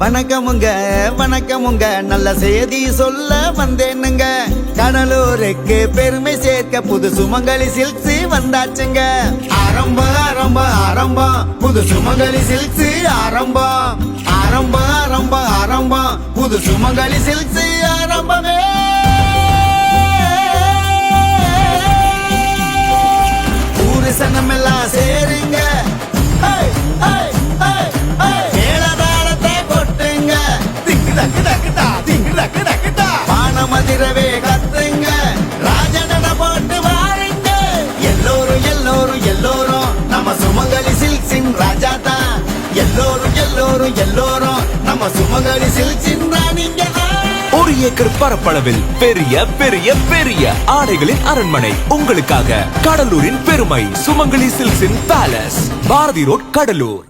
வணக்கமுங்க வணக்கமுங்க நல்ல செய்தி சொல்ல வந்தேனுங்க. கடலூருக்கு பெருமை சேர்க்க புது சுமங்கலி சில்க்ஸ் வந்தாச்சுங்க. ஆரம்பம் ஆரம்பம் ஆரம்பம் புது சுமங்கலி சில்க்ஸ் ஆரம்பம் ஆரம்பம் ஆரம்பம் ஆரம்பம் புது சுமங்கலி சில்க்ஸ் ஆரம்பமே. ஊரு சனமெல்லாம் சேருங்க, மதிரவே கத்துங்க, ராஜனட போட்டு வாருங்க. எல்லோரும் எல்லோரும் எல்லோரும் நம்ம சுமங்கலி சில்க்ஸின் ராஜா தான். எல்லோரும் எல்லோரும் எல்லோரும் நம்ம சுமங்கலி சில்க்ஸின் ராணிங்க. 1 ஏக்கர் பரப்பளவில் பெரிய பெரிய பெரிய ஆடைகளின் அரண்மனை உங்களுக்காக. கடலூரின் பெருமை சுமங்கலி சில்க்ஸின் பேலஸ், பாரதி ரோட், கடலூர்.